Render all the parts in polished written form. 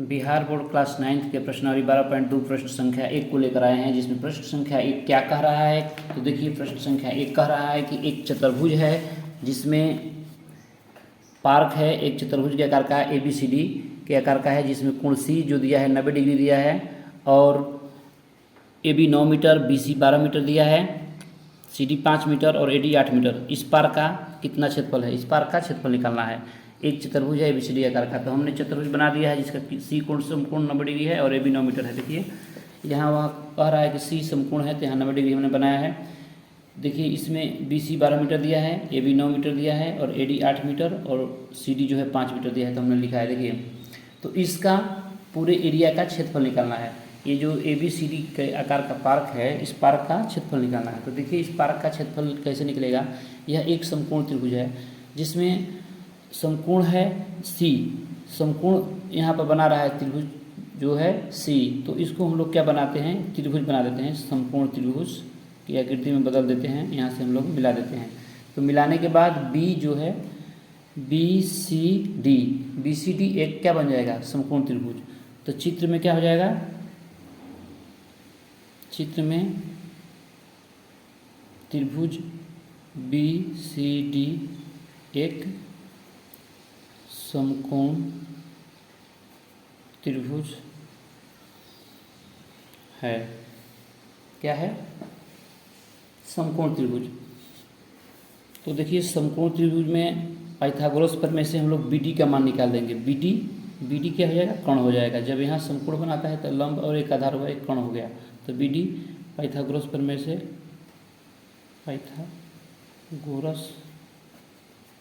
Bihar board class 9th के प्रश्नावली 12.2 प्रश्न संख्या 1 को लेकर आए हैं, जिसमें प्रश्न संख्या 1 क्या कह रहा है। तो देखिए, प्रश्न संख्या 1 कह रहा है कि एक चतुर्भुज है जिसमें पार्क है, एक चतुर्भुज के आकार का ABCD के आकार का है, जिसमें कोण C जो दिया है 90 डिग्री दिया है, और AB 9 मीटर, BC 12 मीटर दिया है, CD 5 मीटर और AD 8 मीटर। इस पार्क का कितना क्षेत्रफल है, इस पार्क का क्षेत्रफल निकालना है। एक चतुर्भुज है ABCD आकार का, तो हमने चतुर्भुज बना दिया है जिसका C कोण समकोण 90 डिग्री है और AB 9 मीटर है। देखिए यहाँ वहाँ कह रहा है कि C समकोण है, तो यहाँ 90 डिग्री हमने बनाया है। देखिए इसमें BC 12 मीटर दिया है, AB 9 मीटर दिया है और AD 8 मीटर और CD जो है 5 मीटर दिया है, तो हमने लिखा है। देखिए तो इसका पूरे एरिया का क्षेत्रफल निकालना है। ये जो ABCD के आकार का पार्क है, इस पार्क का क्षेत्रफल निकालना है। तो देखिए इस पार्क का क्षेत्रफल कैसे निकलेगा। यह एक समकोण त्रिभुज है जिसमें समकोण है C, समकोण यहाँ पर बना रहा है त्रिभुज जो है C, तो इसको हम लोग क्या बनाते हैं, त्रिभुज बना देते हैं। समकोण त्रिभुज की आकृति में बदल देते हैं, यहाँ से हम लोग मिला देते हैं। तो मिलाने के बाद B जो है BCD एक क्या बन जाएगा, समकोण त्रिभुज। तो चित्र में क्या हो जाएगा, चित्र में त्रिभुज BCD एक समकोण त्रिभुज है। क्या है, समकोण त्रिभुज। तो देखिए समकोण त्रिभुज में पाइथागोरस प्रमेय से हम लोग BD का मान निकाल देंगे। BD क्या हो जाएगा, कर्ण हो जाएगा। जब यहाँ समकोण बनाता है तो लंब और एक आधार हुआ, एक कर्ण हो गया। तो BD पाइथागोरस प्रमेय से, पाइथागोरस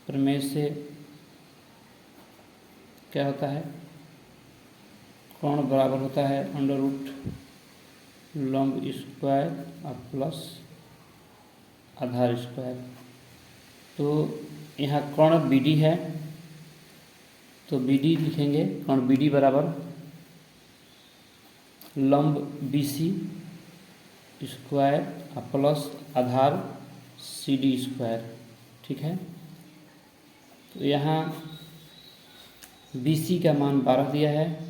प्रमेय से क्या होता है, कर्ण बराबर होता है अंडर रूट लंब स्क्वायर और प्लस आधार स्क्वायर। तो यहाँ कर्ण BD है, तो BD लिखेंगे, कर्ण BD बराबर लंब BC स्क्वायर और प्लस आधार CD स्क्वायर। ठीक है, तो यहाँ BC का मान 12 दिया है,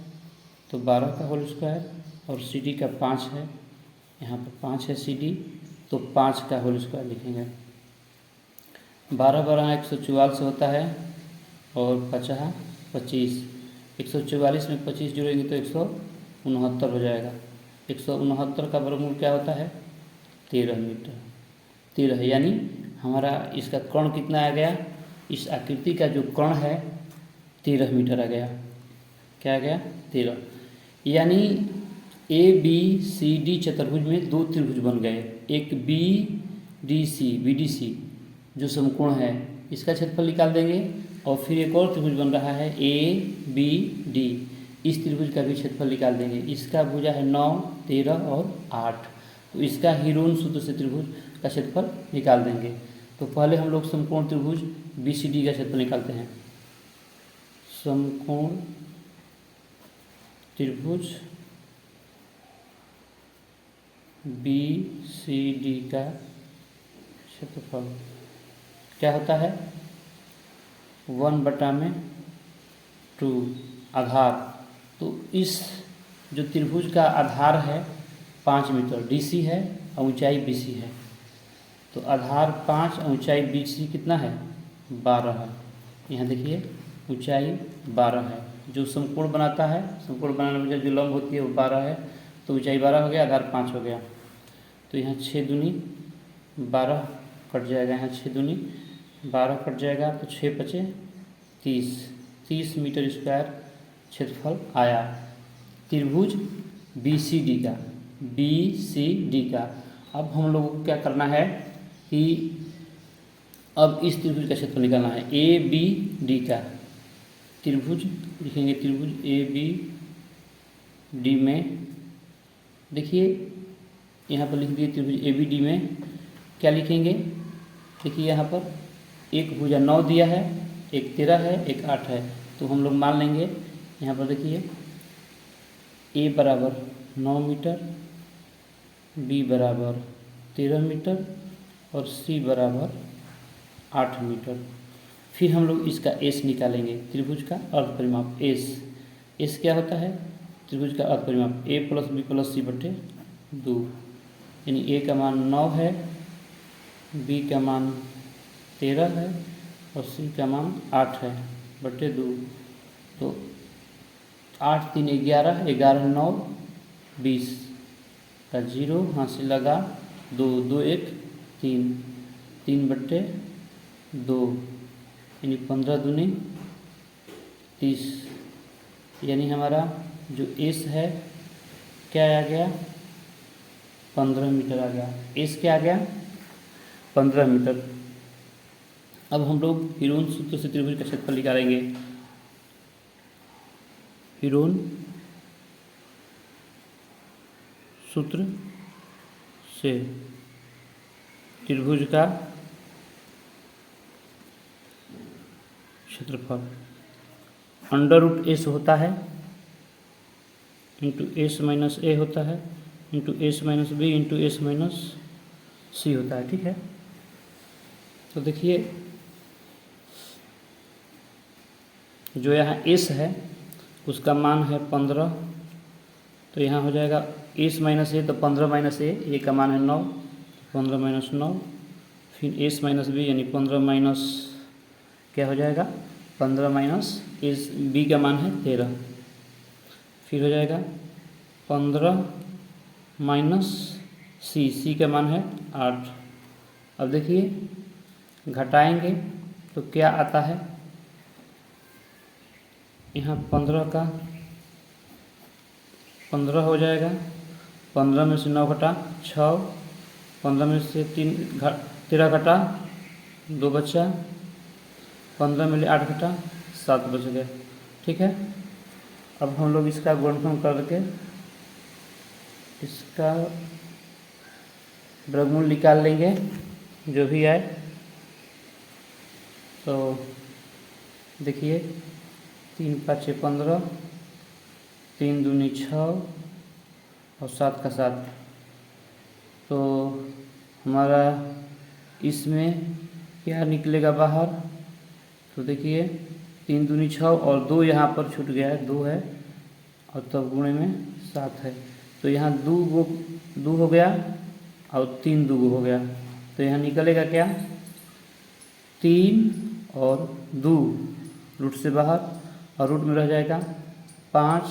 तो 12 का होल स्क्वायर, और CD का 5 है, यहाँ पर 5 है CD, तो 5 का होल स्क्वायर लिखेंगे। 12 12 144 होता है और 50 25, 144 में 25 जोड़ेंगे तो 169 हो जाएगा। 169 का वर्गमूल क्या होता है, 13 मीटर। 13 यानी हमारा इसका कर्ण कितना आ गया, इस आकृति का जो कर्ण है 13 मीटर आ गया। क्या आ गया, 13। यानी ABCD चतुर्भुज में दो त्रिभुज बन गए। एक BDC जो समकोण है, इसका क्षेत्रफल निकाल देंगे, और फिर एक और त्रिभुज बन रहा है ABD, इस त्रिभुज का भी क्षेत्रफल निकाल देंगे। इसका भुजा है 9, 13 और 8, तो इसका हीरोन सूत्र से त्रिभुज का क्षेत्रफल निकाल देंगे। तो पहले हम लोग समकोण त्रिभुज BCD का क्षेत्रफल निकालते हैं। समकोण त्रिभुज BCD का क्षेत्रफल क्या होता है, 1/2 आधार। तो इस जो त्रिभुज का आधार है 5 मीटर, DC है और ऊंचाई BC है। तो आधार 5 और ऊंचाई BC कितना है, 12 है। यहाँ देखिए ऊंचाई 12 है। जो समकोण बनाता है, समकोण बनाने में जो लंब होती है वो 12 है, तो ऊंचाई 12 हो गया, आधार 5 हो गया। तो यहाँ 6 दूनी 12 कट जाएगा, यहाँ 6 दूनी 12 कट जाएगा, तो 6 बचे 30 मीटर स्क्वायर क्षेत्रफल आया त्रिभुज BCD का। अब हम लोगों को क्या करना है कि अब इस त्रिभुज का क्षेत्रफल निकालना है। ABD का त्रिभुज लिखेंगे, त्रिभुज ABD में देखिए यहाँ पर लिख दिए त्रिभुज ABD में क्या लिखेंगे। देखिए यहाँ पर एक भुजा 9 दिया है, एक 13 है, एक 8 है, तो हम लोग मान लेंगे। यहाँ पर देखिए A बराबर 9 मीटर, B बराबर 13 मीटर और C बराबर 8 मीटर। फिर हम लोग इसका S निकालेंगे, त्रिभुज का अर्ध परिमाप S। एस क्या होता है? त्रिभुज का अर्धपरिमाप ए प्लस बी प्लस सी बटे 2, यानी ए का मान 9 है, बी का मान 13 है और सी का मान 8 है बटे 2। तो 8 3 11, 11 9 20 का 0, हाँ से लगा 2, 2 1 3, 3 बटे 2, यानी 15 दूनी 30, यानी हमारा जो एस है क्या आ गया? 15 मीटर आ गया। एस क्या आ गया? 15 मीटर। अब हम लोग हीरोन सूत्र से त्रिभुज का क्षेत्रफल निकालेंगे। हीरोन सूत्र से त्रिभुज का क्षेत्रफल अंडर रूट एस होता है इंटू एस माइनस ए होता है into S minus B into S minus C होता है। ठीक है, तो देखिए जो यहाँ एस है उसका मान है 15, तो यहाँ हो जाएगा एस माइनस ए, तो 15 माइनस ए का मान है 9, 15 माइनस 9, फिर एस माइनस बी यानी 15 माइनस क्या हो जाएगा? 15 माइनस एस बी का मान है 13, फिर हो जाएगा 15 माइनस सी का मान है 8। अब देखिए घटाएंगे तो क्या आता है? यहाँ 15 का 15 हो जाएगा, 15 में से 9 घटा 6, 15 में से 13 घटा 2 बचा, 15 में 8 घटा 7 बच गए। ठीक है, अब हम लोग इसका गुणनफल करके इसका वर्गमूल निकाल लेंगे जो भी आए। तो देखिए 3 5 6 15, 3 दूनी 6 और 7 का 7, तो हमारा इसमें क्या निकलेगा बाहर? तो देखिए 3 दूनी 6 और 2 यहाँ पर छूट गया है, 2 है और तब गुणे में 7 है, तो यहाँ 2 हो गया और 3 2 हो गया, तो यहाँ निकलेगा क्या? 3 और 2 रूट से बाहर और रूट में रह जाएगा 5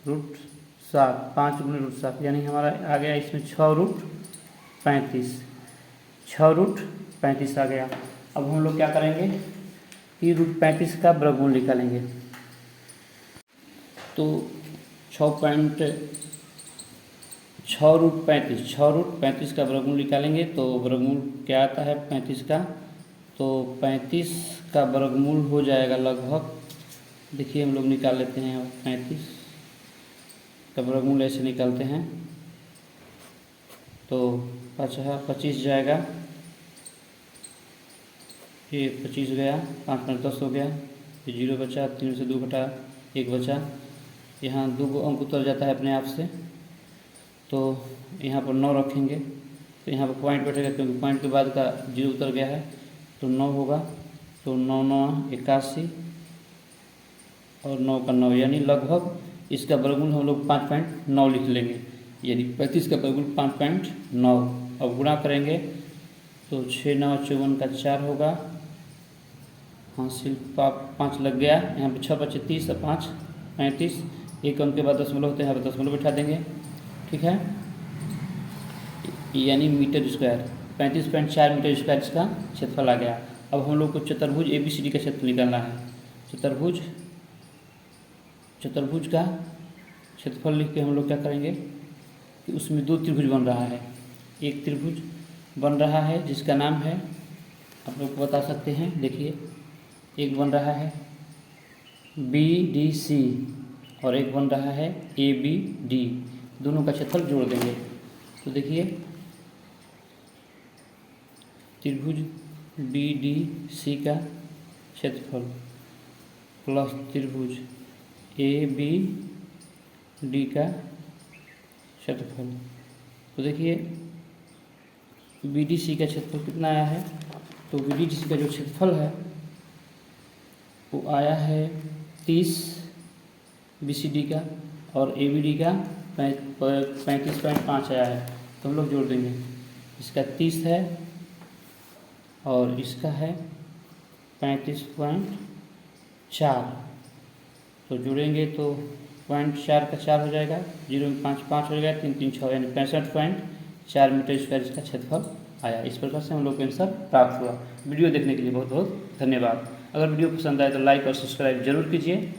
रूट 7, 5 गुणे रूट 7, यानी हमारा आ गया इसमें 6 रूट 35, 6 रूट 35 आ गया। अब हम लोग क्या करेंगे कि रूट 35 का वर्गमूल निकालेंगे। तो 6 रूट 35 का वर्गमूल निकालेंगे, तो वर्गमूल क्या आता है 35 का? तो 35 का वर्गमूल हो जाएगा लगभग, देखिए हम लोग निकाल लेते हैं। 35 का वर्गमूल ऐसे निकालते हैं, तो 25 जाएगा, ये 25 गया, 5 5 10 हो गया, ये 0 बचा, 3 से 2 घटा 1 बचा, यहाँ 2 अंक उतर जाता है अपने आप से, तो यहाँ पर 9 रखेंगे, तो यहाँ पर पॉइंट बैठेगा क्योंकि पॉइंट के बाद का 0 उतर गया है, तो 9 होगा, तो 9 9 81 और 9 का 9, यानी लगभग इसका वर्गमूल हम लोग 5.9 लिख लेंगे, यानी 35 का वर्गमूल 5.9। अब गुणा करेंगे तो 6 9 54 का 4 होगा, हासिल 5 लग गया, यहाँ पर 6 बचे 30 और 5 35, एक अंक के बाद दशमलव होते हैं, यहाँ पर दशमलव बैठा देंगे। ठीक है, यानी मीटर स्क्वायर 35.4 मीटर स्क्वायर इसका क्षेत्रफल आ गया। अब हम लोग को चतुर्भुज ABCD का क्षेत्रफल निकालना है। चतुर्भुज का क्षेत्रफल लिख के हम लोग क्या करेंगे कि उसमें 2 त्रिभुज बन रहा है। एक त्रिभुज बन रहा है जिसका नाम है, आप लोग बता सकते हैं, देखिए एक बन रहा है BDC और एक बन रहा है ABD, दोनों का क्षेत्रफल जोड़ देंगे। तो देखिए त्रिभुज BDC का क्षेत्रफल प्लस त्रिभुज ABD का क्षेत्रफल, तो देखिए BDC का क्षेत्रफल कितना आया है? तो BDC का जो क्षेत्रफल है वो आया है 30 BCD का और ABD का 35.5 आया है, तो हम लोग जोड़ देंगे। इसका 30 है और इसका है 35.4, तो जुड़ेंगे तो 0.4 का 4 हो जाएगा, 0.55 हो जाएगा, 3 3 6 यानी 65.4 मीटर स्क्वायर इसका क्षेत्रफल आया। इस प्रकार से हम लोग को आंसर प्राप्त हुआ। वीडियो देखने के लिए बहुत बहुत धन्यवाद। अगर वीडियो पसंद आए तो लाइक और सब्सक्राइब जरूर कीजिए।